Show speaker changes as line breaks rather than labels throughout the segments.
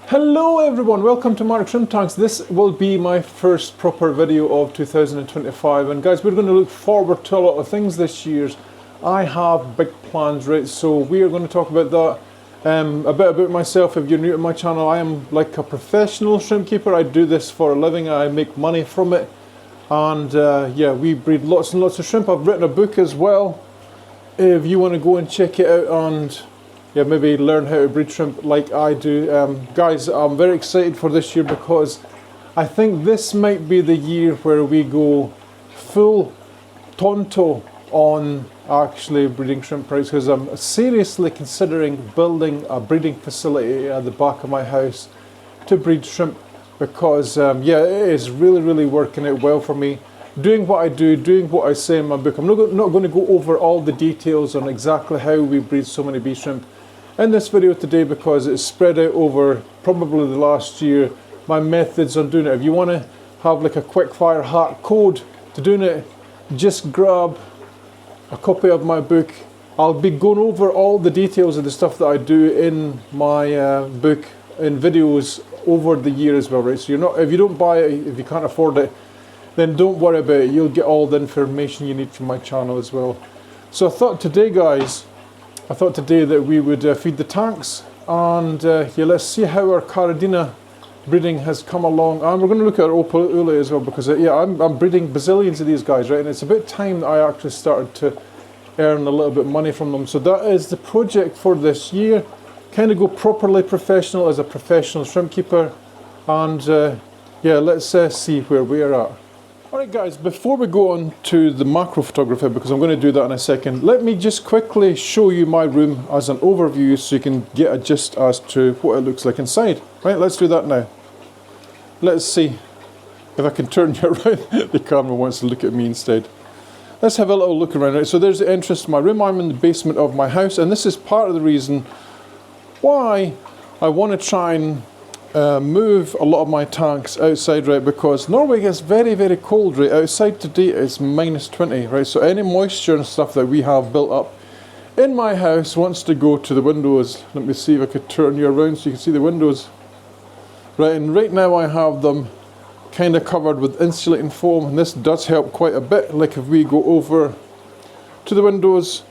Hello everyone, welcome to Mark's Shrimp Tanks. This will be my first proper video of 2025, and guys, we're going to look forward to a lot of things this year. I have big plans, right? So we are going to talk about that. A bit about myself. If you're new to my channel, I am like a professional shrimp keeper. I do this for a living. I make money from it, and yeah, we breed lots and lots of shrimp. I've written a book as well. If you want to go and check it out and yeah, maybe learn how to breed shrimp like I do. Guys, I'm very excited for this year because I think this might be the year where we go full tonto on actually breeding shrimp, right? Because I'm seriously considering building a breeding facility at the back of my house to breed shrimp because yeah, it is really working out well for me. Doing what I do, doing what I say in my book. I'm not going to go over all the details on exactly how we breed so many bee shrimp in this video today because it's spread out over probably the last year, my methods on doing it. If you want to have like a quick fire hack code to doing it, just grab a copy of my book. I'll be going over all the details of the stuff that I do in my book in videos over the year as well, right? So you're not, if you don't buy it, if you can't afford it, then don't worry about it. You'll get all the information you need from my channel as well. So I thought today, guys, that we would feed the tanks, and yeah, let's see how our Caradina breeding has come along. And we're going to look at our Opal Ule as well because yeah, I'm breeding bazillions of these guys, right? And it's about time that I actually started to earn a little bit of money from them. So that is the project for this year. Kind of go properly professional as a professional shrimp keeper, and yeah, let's see where we are at. Alright guys, before we go on to the macro photography, because I'm going to do that in a second, let me just quickly show you my room as an overview so you can get a gist as to what it looks like inside. Right, let's do that now. Let's see if I can turn you around. The camera wants to look at me instead. Let's have a little look around. Right, so there's the entrance to my room. I'm in the basement of my house, and this is part of the reason why I want to try and move a lot of my tanks outside, right? Because Norway gets very cold, right? Outside today it's -20, right? So any moisture and stuff that we have built up in my house wants to go to the windows. Let me see if I could turn you around so you can see the windows. Right, and right now I have them kind of covered with insulating foam, and this does help quite a bit. Like if we go over to the windows,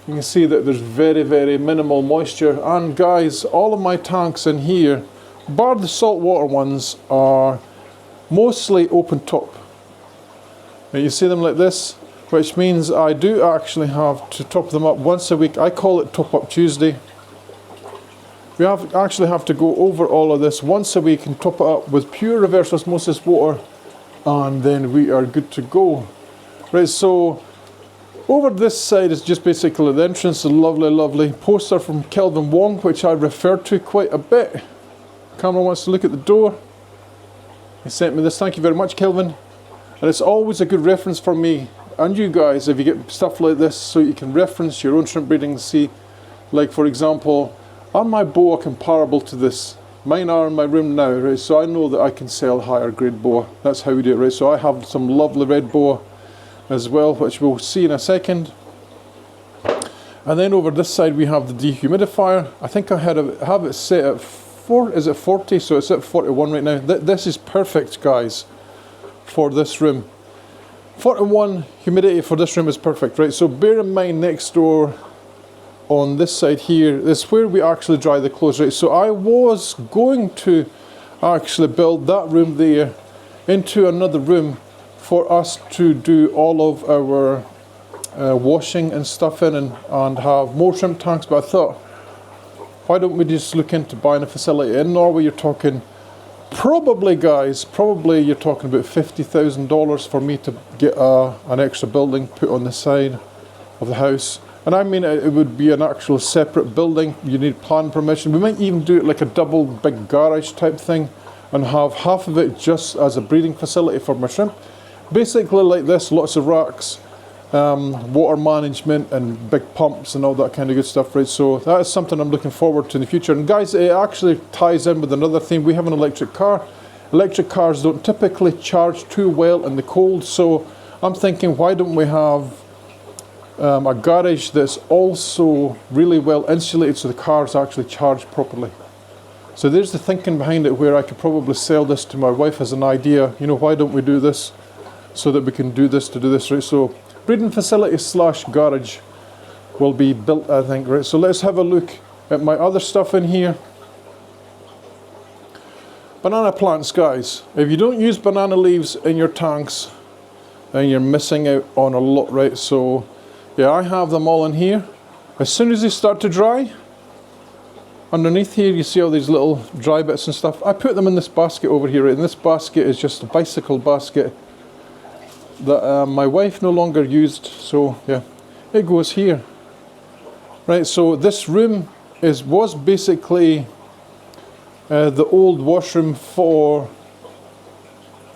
you can see that there's very minimal moisture. And guys, all of my tanks in here, bar the saltwater ones, are mostly open top. Now you see them like this, which means I do actually have to top them up once a week. I call it Top Up Tuesday. We actually have to go over all of this once a week and top it up with pure reverse osmosis water, and then we are good to go. Right, so over this side is just basically the entrance, a lovely poster from Kelvin Wong, which I refer to quite a bit. Camera wants to look at the door. He sent me this, thank you very much, Kelvin. And it's always a good reference for me and you guys if you get stuff like this, so you can reference your own shrimp breeding and see, like for example, are my boa comparable to this? Mine are in my room now, right? So I know that I can sell higher grade boa. That's how we do it, right? So I have some lovely red boa as well, which we'll see in a second. And then over this side we have the dehumidifier. I think I have it set at 40, so it's at 41 right now. This is perfect, guys, for this room. 41 humidity for this room is perfect, right? So bear in mind, next door on this side here is where we actually dry the clothes, right? So I was going to actually build that room there into another room for us to do all of our washing and stuff in, and have more shrimp tanks. But I thought, why don't we just look into buying a facility in Norway? You're talking probably, guys, you're talking about $50,000 for me to get an extra building put on the side of the house. And I mean, it would be an actual separate building. You need plan permission. We might even do it like a double big garage type thing and have half of it just as a breeding facility for my shrimp. Basically like this, lots of racks, water management and big pumps and all that kind of good stuff, right? So that is something I'm looking forward to in the future. And guys, it actually ties in with another thing. We have an electric car. Electric cars don't typically charge too well in the cold, so I'm thinking, why don't we have a garage that's also really well insulated so the cars actually charge properly. So there's the thinking behind it, where I could probably sell this to my wife as an idea. You know, why don't we do this so that we can do this to do this, right? So breeding facility / garage will be built, I think, right? So let's have a look at my other stuff in here. Banana plants, guys. If you don't use banana leaves in your tanks, then you're missing out on a lot, right? So yeah, I have them all in here. As soon as they start to dry, underneath here you see all these little dry bits and stuff. I put them in this basket over here, right? And this basket is just a bicycle basket that my wife no longer used. So yeah, it goes here, right? So this room was basically the old washroom for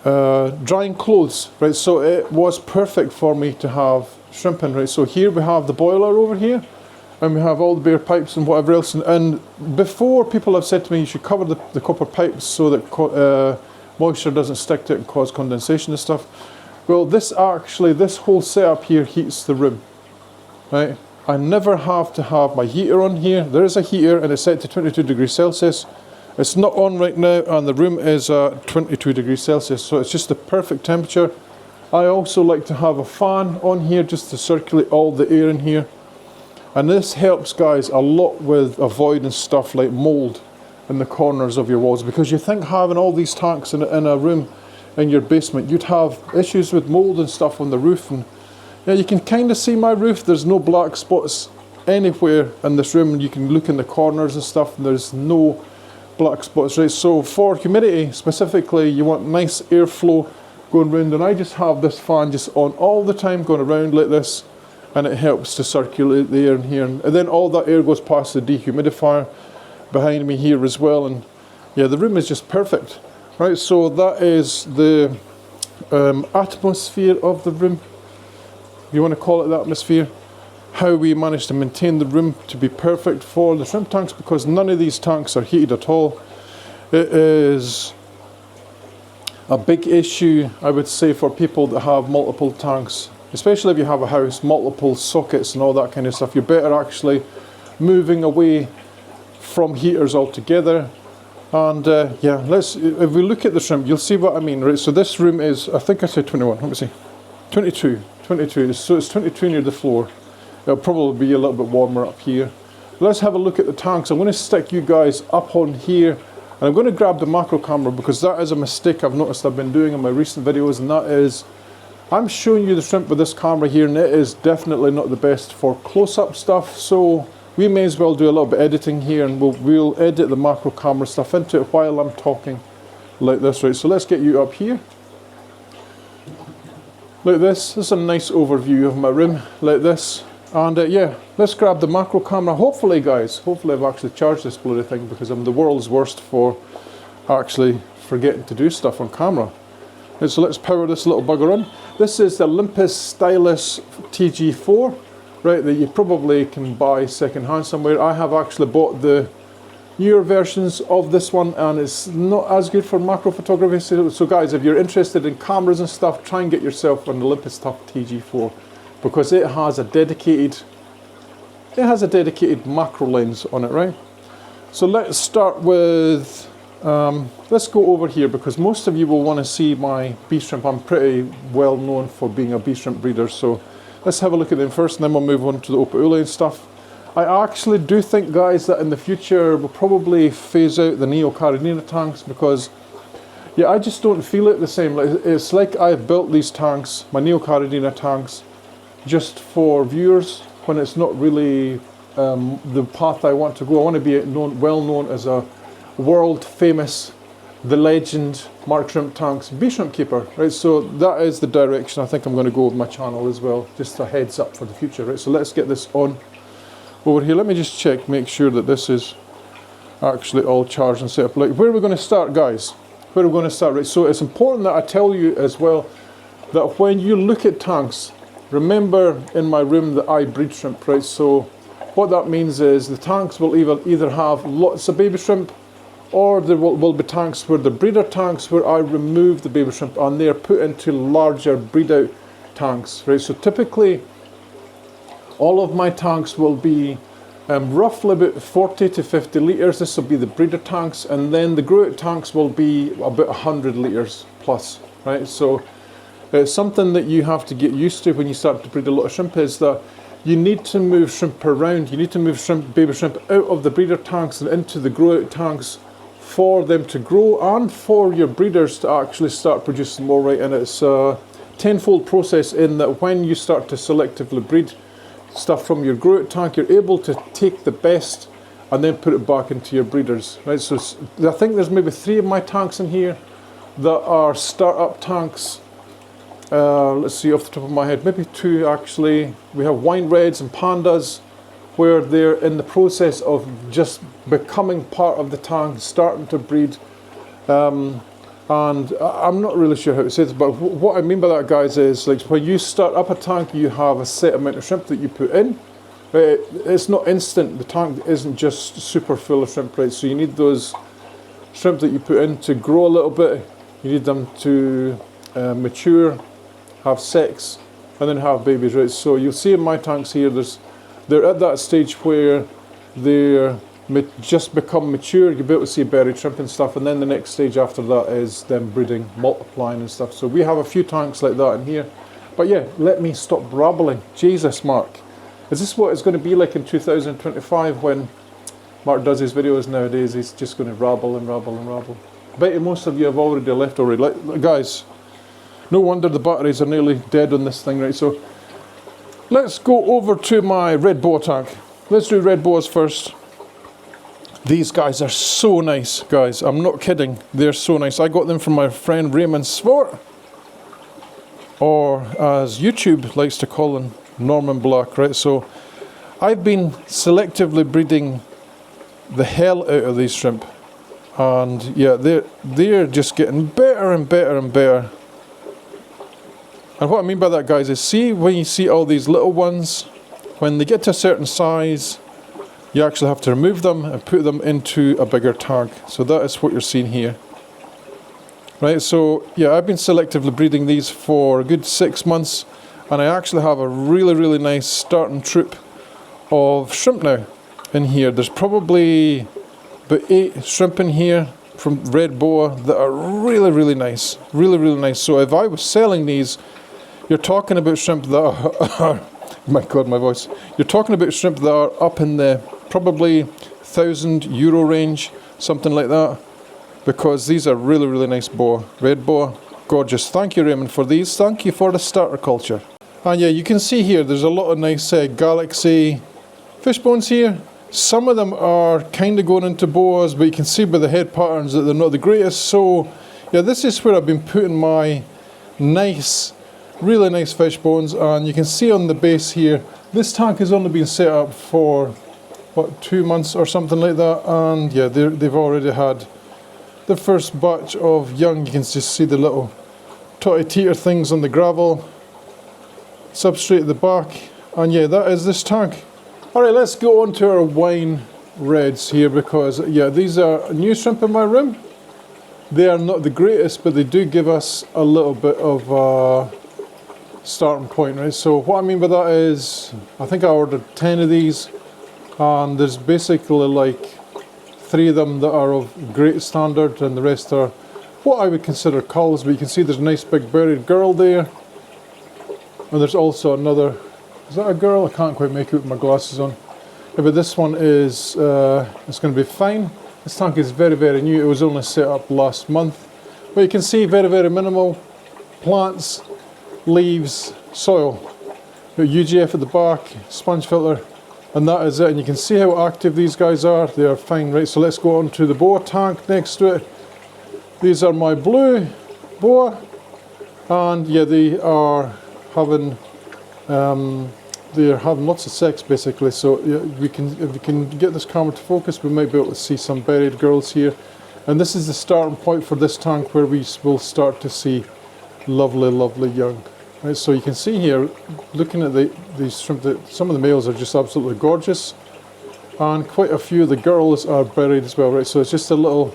drying clothes, right? So it was perfect for me to have shrimping, right? So here we have the boiler over here, and we have all the bare pipes and whatever else. And before, people have said to me, you should cover the copper pipes so that moisture doesn't stick to it and cause condensation and stuff. Well, this whole setup here heats the room, right? I never have to have my heater on here. There is a heater and it's set to 22 degrees Celsius. It's not on right now, and the room is 22 degrees Celsius, so it's just the perfect temperature. I also like to have a fan on here just to circulate all the air in here. And this helps, guys, a lot with avoiding stuff like mold in the corners of your walls, because you think having all these tanks in a room in your basement, you'd have issues with mold and stuff on the roof. And yeah, you can kind of see my roof. There's no black spots anywhere in this room, and you can look in the corners and stuff, and there's no black spots, right? So for humidity specifically, you want nice airflow going round, and I just have this fan just on all the time, going around like this, and it helps to circulate the air in here, and then all that air goes past the dehumidifier behind me here as well. And yeah, the room is just perfect, right? So that is the atmosphere of the room, if you want to call it the atmosphere. How we managed to maintain the room to be perfect for the shrimp tanks, because none of these tanks are heated at all. It is a big issue, I would say, for people that have multiple tanks, especially if you have a house, multiple sockets and all that kind of stuff. You're better actually moving away from heaters altogether. And yeah, if we look at the shrimp, you'll see what I mean, right? So this room is, I think I said 21, let me see, 22, so it's 22 near the floor. It'll probably be a little bit warmer up here. Let's have a look at the tanks. I'm going to stick you guys up on here, and I'm going to grab the macro camera, because that is a mistake I've noticed I've been doing in my recent videos, and that is, I'm showing you the shrimp with this camera here, and it is definitely not the best for close-up stuff. So we may as well do a little bit of editing here, and we'll edit the macro camera stuff into it while I'm talking like this, right? So let's get you up here. Like this. This is a nice overview of my room, like this. And yeah, let's grab the macro camera. Hopefully, guys, I've actually charged this bloody thing, because I'm the world's worst for actually forgetting to do stuff on camera. And so let's power this little bugger on. This is the Olympus Stylus TG4, right, that you probably can buy second-hand somewhere. I have actually bought the newer versions of this one, and it's not as good for macro photography. So guys, if you're interested in cameras and stuff, try and get yourself an Olympus TG4. Because it has a dedicated macro lens on it, right? So let's start with, let's go over here, because most of you will want to see my bee shrimp. I'm pretty well known for being a bee shrimp breeder, so let's have a look at them first, and then we'll move on to the Opaula and stuff. I actually do think, guys, that in the future we'll probably phase out the Neocaridina tanks, because yeah, I just don't feel it the same. It's like I've built these tanks, my Neocaridina tanks, just for viewers, when it's not really the path I want to go. I want to be well known as a world famous, the legend, Mark Shrimp Tanks bee shrimp keeper, right? So that is the direction I think I'm going to go with my channel as well, just a heads up for the future, right? So let's get this on over here. Let me just check, make sure that this is actually all charged and set up. Like, where are we going to start, guys? Where are we going to start, right? So it's important that I tell you as well that when you look at tanks, remember in my room that I breed shrimp, right? So what that means is the tanks will either have lots of baby shrimp, or there will be tanks where the breeder tanks where I remove the baby shrimp and they're put into larger breed out tanks, right? So typically all of my tanks will be roughly about 40 to 50 litres. This will be the breeder tanks, and then the grow out tanks will be about 100 litres plus, right? So it's something that you have to get used to when you start to breed a lot of shrimp, is that you need to move shrimp around. You need to move baby shrimp out of the breeder tanks and into the grow out tanks for them to grow, and for your breeders to actually start producing more, right? And it's a tenfold process in that when you start to selectively breed stuff from your grow out tank, you're able to take the best and then put it back into your breeders, right? So I think there's maybe 3 of my tanks in here that are startup tanks. Let's see, off the top of my head, maybe 2 actually. We have wine reds and pandas, where they're in the process of just becoming part of the tank, starting to breed. And I'm not really sure how to say this, but what I mean by that, guys, is like when you start up a tank, you have a set amount of shrimp that you put in. It's not instant. The tank isn't just super full of shrimp, right? So you need those shrimp that you put in to grow a little bit. You need them to mature, have sex, and then have babies, right? So you'll see in my tanks here, they're at that stage where they're just become mature. You'll be able to see buried shrimp and stuff, and then the next stage after that is them breeding, multiplying and stuff. So we have a few tanks like that in here. But yeah, let me stop rambling. Jesus, Mark. Is this what it's going to be like in 2025 when Mark does his videos nowadays? He's just going to rabble and rabble and rabble. I bet you most of you have already left already. Like, guys, no wonder the batteries are nearly dead on this thing, right? So let's go over to my red boa tank. Let's do red boas first. These guys are so nice, guys. I'm not kidding. They're so nice. I got them from my friend Raymond Swart, or as YouTube likes to call him, Norman Black, right? So I've been selectively breeding the hell out of these shrimp. And yeah, they're just getting better and better and better. And what I mean by that, guys, is see when you see all these little ones, when they get to a certain size, you actually have to remove them and put them into a bigger tank. So that is what you're seeing here. Right, so yeah, I've been selectively breeding these for a good 6 months, and I actually have a really, really nice starting troop of shrimp now in here. There's probably about 8 shrimp in here from red boa that are really, really nice. Really, really nice. So if I was selling these, you're talking about shrimp that are my God, my voice. You're talking about shrimp that are up in the probably €1,000 range, something like that, because these are really, really nice boa. Red boa, gorgeous. Thank you, Raymond, for these. Thank you for the starter culture. And yeah, you can see here, there's a lot of nice Galaxy fish bones here. Some of them are kind of going into boas, but you can see by the head patterns that they're not the greatest. So yeah, this is where I've been putting my nice, really nice fish bones. And you can see on the base here, this tank has only been set up for what, 2 months or something like that, and yeah, they've already had the first batch of young. You can just see the little totty teeter things on the gravel substrate at the back, and yeah, that is this tank. Alright, let's go on to our wine reds here, because yeah, these are new shrimp in my room. They are not the greatest, but they do give us a little bit of a starting point, right? So what I mean by that is, I think I ordered 10 of these, and there's basically like 3 of them that are of great standard, and the rest are what I would consider culls. But you can see there's a nice big buried girl there, and there's also another. Is that a girl? I can't quite make it with my glasses on. Yeah, but this one is it's going to be fine. This tank is very, very new. It was only set up last month, but you can see very, very minimal plants, leaves, soil. Got UGF at the back, sponge filter, and that is it. And you can see how active these guys are. They are fine, right? So let's go on to the boa tank next to it. These are my blue boa, and yeah, they are having lots of sex basically. So yeah, if we can get this camera to focus, we might be able to see some buried girls here. And this is the starting point for this tank, where we will start to see lovely, lovely young. Right, so you can see here, looking at these shrimp, that some of the males are just absolutely gorgeous, and quite a few of the girls are buried as well, right? So it's just a little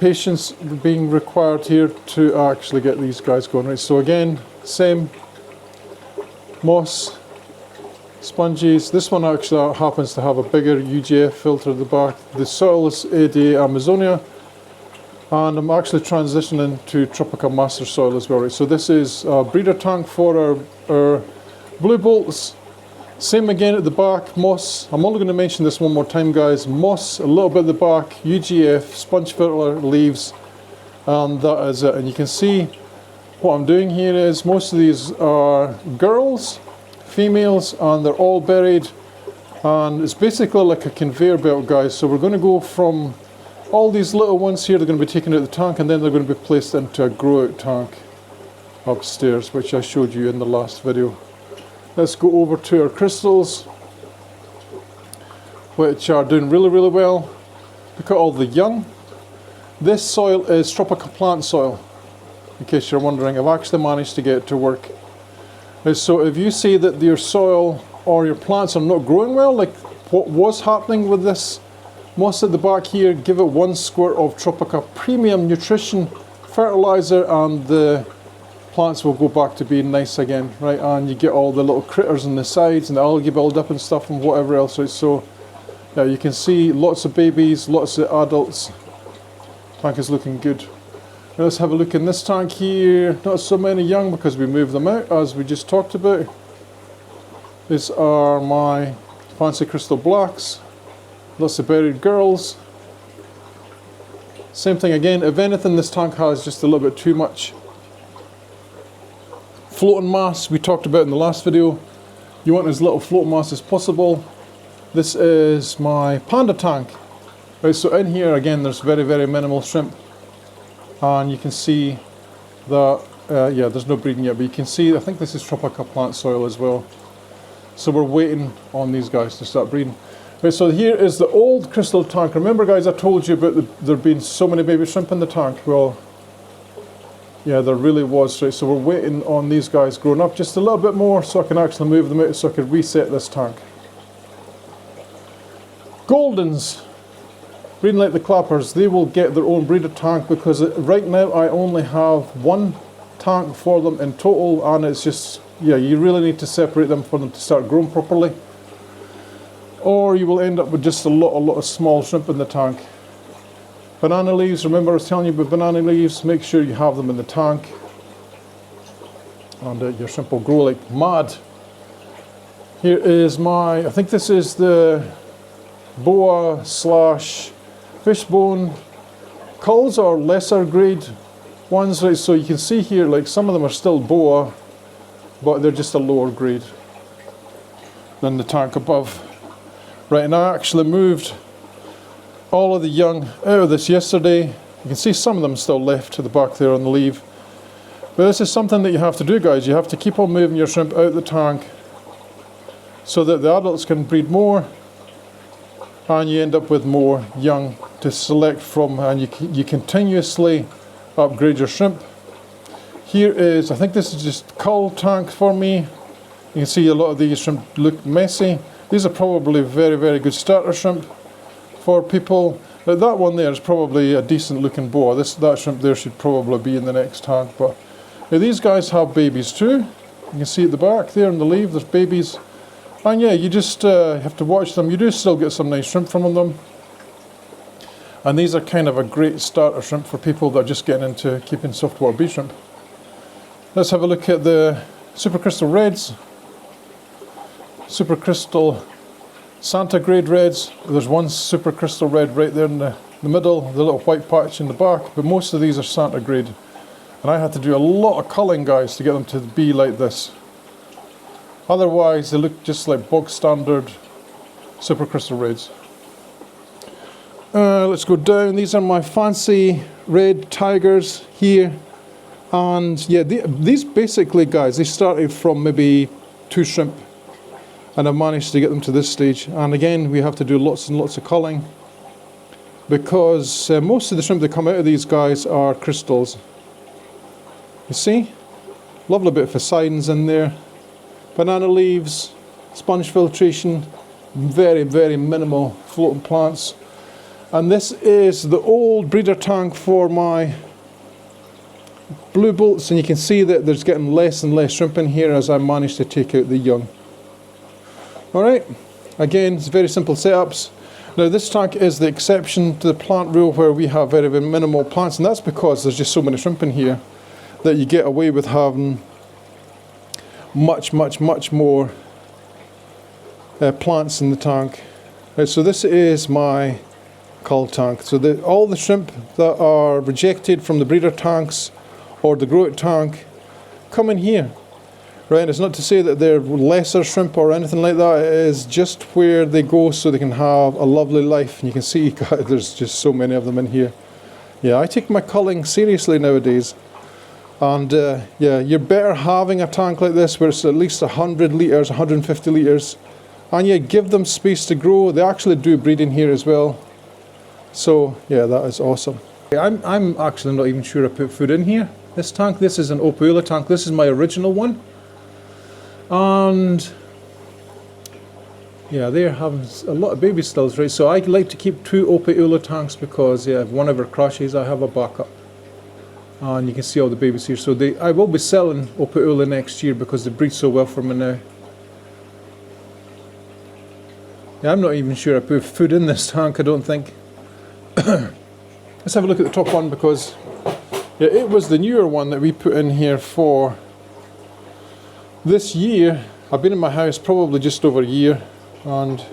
patience being required here to actually get these guys going, right? So again, same moss sponges. This one actually happens to have a bigger UGF filter at the back. The soil is AD Amazonia, and I'm actually transitioning to Tropica Master soil as well. Right? So this is a breeder tank for our blue bolts. Same again at the back, moss. I'm only going to mention this one more time, guys. Moss, a little bit at the back, UGF, sponge filter, leaves, and that is it. And you can see what I'm doing here is most of these are girls, females, and they're all buried. And it's basically like a conveyor belt, guys. So we're going to go from all these little ones here, they're going to be taken out of the tank, and then they're going to be placed into a grow out tank upstairs, which I showed you in the last video. Let's go over to our crystals, which are doing really, really well. Look at all the young. This soil is tropical plant soil, in case you're wondering. I've actually managed to get it to work. So if you see that your soil or your plants are not growing well, like what was happening with this moss at the back here, give it 1 squirt of Tropica Premium Nutrition Fertilizer and the plants will go back to being nice again, right? And you get all the little critters on the sides and the algae build up and stuff and whatever else, right? So yeah, you can see lots of babies, lots of adults. Tank is looking good. Now let's have a look in this tank here. Not so many young because we moved them out, as we just talked about. These are my fancy crystal blacks. Lots of buried girls. Same thing again. If anything, this tank has just a little bit too much floating mass we talked about in the last video. You want as little floating mass as possible. This is my panda tank. Right, so in here again there's very, very minimal shrimp. And you can see that, yeah, there's no breeding yet, but you can see, I think this is Tropica plant soil as well. So we're waiting on these guys to start breeding. Right, so here is the old crystal tank. Remember guys, I told you about there being so many baby shrimp in the tank. Well, yeah, there really was, right? So we're waiting on these guys growing up just a little bit more so I can actually move them out so I can reset this tank. Goldens, breeding like the clappers, they will get their own breeder tank because right now I only have 1 tank for them in total, and it's just, yeah, you really need to separate them for them to start growing properly. Or you will end up with just a lot of small shrimp in the tank. Banana leaves, remember I was telling you about banana leaves, make sure you have them in the tank. And your shrimp will grow like mad. Here is my, I think this is the boa slash fishbone culls or lesser grade ones, right? So you can see here, like some of them are still boa, but they're just a lower grade than the tank above. Right, and I actually moved all of the young out of this yesterday. You can see some of them still left to the back there on the leaf. But this is something that you have to do, guys. You have to keep on moving your shrimp out of the tank so that the adults can breed more, and you end up with more young to select from, and you continuously upgrade your shrimp. Here is, I think this is just cull tank for me. You can see a lot of these shrimp look messy. These are probably very, very good starter shrimp for people. That one there is probably a decent looking boa. That shrimp there should probably be in the next tank. But these guys have babies too. You can see at the back there in the leaf there's babies. And yeah, you just have to watch them. You do still get some nice shrimp from them. And these are kind of a great starter shrimp for people that are just getting into keeping softwater bee shrimp. Let's have a look at the super crystal reds. Super crystal Santa grade reds. There's one super crystal red right there in the middle, the little white patch in the back, but most of these are Santa grade. And I had to do a lot of culling, guys, to get them to be like this. Otherwise, they look just like bog standard super crystal reds. Let's go down. These are my fancy red tigers here. And yeah, these basically, guys, they started from maybe 2 shrimp. And I've managed to get them to this stage. And again, we have to do lots and lots of culling because most of the shrimp that come out of these guys are crystals. You see? Lovely bit of Poseidons in there. Banana leaves, sponge filtration, very, very minimal floating plants. And this is the old breeder tank for my blue bolts, and you can see that there's getting less and less shrimp in here as I manage to take out the young. Alright, again, it's very simple setups. Now this tank is the exception to the plant rule where we have very, very minimal plants, and that's because there's just so many shrimp in here that you get away with having much more plants in the tank. Right, so this is my cull tank. So all the shrimp that are rejected from the breeder tanks or the grow out tank come in here. Right, and it's not to say that they're lesser shrimp or anything like that. It is just where they go so they can have a lovely life. And you can see God, there's just so many of them in here. Yeah, I take my culling seriously nowadays. And yeah, you're better having a tank like this where it's at least 100 litres, 150 litres. And yeah, give them space to grow. They actually do breed in here as well. So yeah, that is awesome. I'm actually not even sure I put food in here. This tank, this is an Opoula tank. This is my original one. And yeah, they're having a lot of baby stills, right? So I like to keep 2 Opoula tanks because yeah, if one ever crashes, I have a backup. And you can see all the babies here. So I will be selling Opoula next year because they breed so well for me now. Yeah, I'm not even sure I put food in this tank, I don't think. Let's have a look at the top one because yeah, it was the newer one that we put in here for this year. I've been in my house probably just over a year, and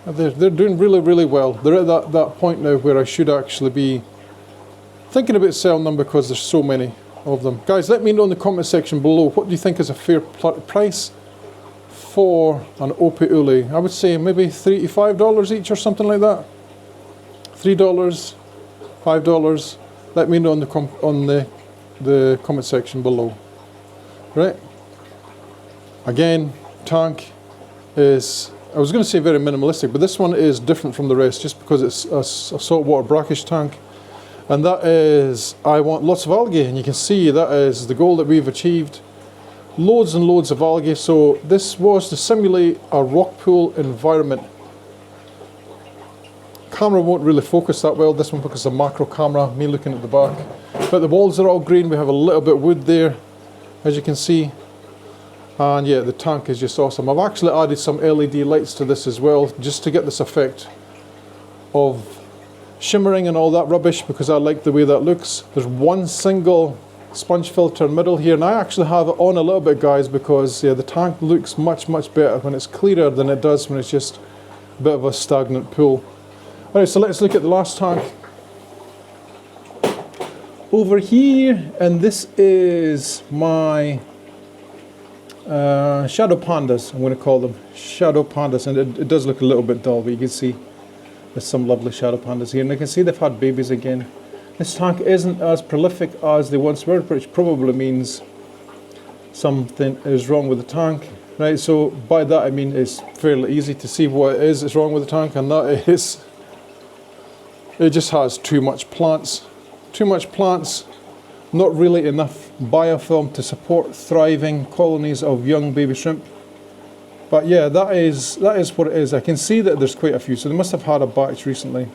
they're doing really, really well. They're at that point now where I should actually be thinking about selling them because there's so many of them. Guys, let me know in the comment section below, what do you think is a fair price for an Opoula? I would say maybe $3 to $5 each or something like that. $3, $5. Let me know in the comment section below. Right. Again, tank is, I was going to say very minimalistic, but this one is different from the rest just because it's a saltwater brackish tank. And that is, I want lots of algae, and you can see that is the goal that we've achieved. Loads and loads of algae. So this was to simulate a rock pool environment. Camera won't really focus that well, this one because it's a macro camera, me looking at the back. But the walls are all green, we have a little bit of wood there, as you can see. And yeah, the tank is just awesome. I've actually added some LED lights to this as well, just to get this effect of shimmering and all that rubbish, because I like the way that looks. There's one single sponge filter middle here, and I actually have it on a little bit, guys, because yeah, the tank looks much better when it's clearer than it does when it's just a bit of a stagnant pool. Alright, so let's look at the last tank over here, and this is my shadow pandas. I'm going to call them shadow pandas, and it does look a little bit dull, but you can see there's some lovely shadow pandas here, and I can see they've had babies again. This tank isn't as prolific as they once were, which probably means something is wrong with the tank, right? So by that I mean it's fairly easy to see what it is that's wrong with the tank, and that is it just has too much plants. Too much plants, not really enough biofilm to support thriving colonies of young baby shrimp. But yeah, that is what it is. I can see that there's quite a few, so they must have had a batch recently.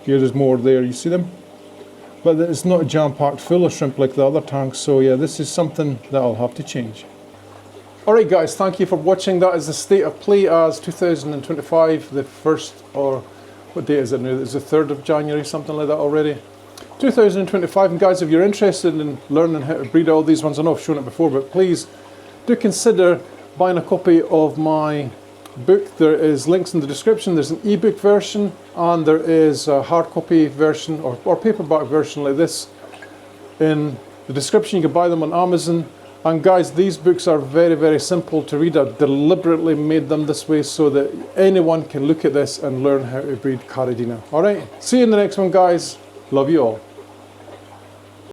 Here, there's more there, you see them? But it's not jam-packed full of shrimp like the other tanks, so yeah, this is something that I'll have to change. Alright guys, thank you for watching. That is the state of play as 2025, the first, or what date is it now? It's the 3rd of January, something like that already. 2025, and guys, if you're interested in learning how to breed all these ones, I know I've shown it before, but please do consider buying a copy of my book. There is links in the description. There's an ebook version, and there is a hard copy version or paperback version like this in the description. You can buy them on Amazon. And guys, these books are very simple to read. I've deliberately made them this way so that anyone can look at this and learn how to breed Caridina. Alright, see you in the next one, guys. Love you all.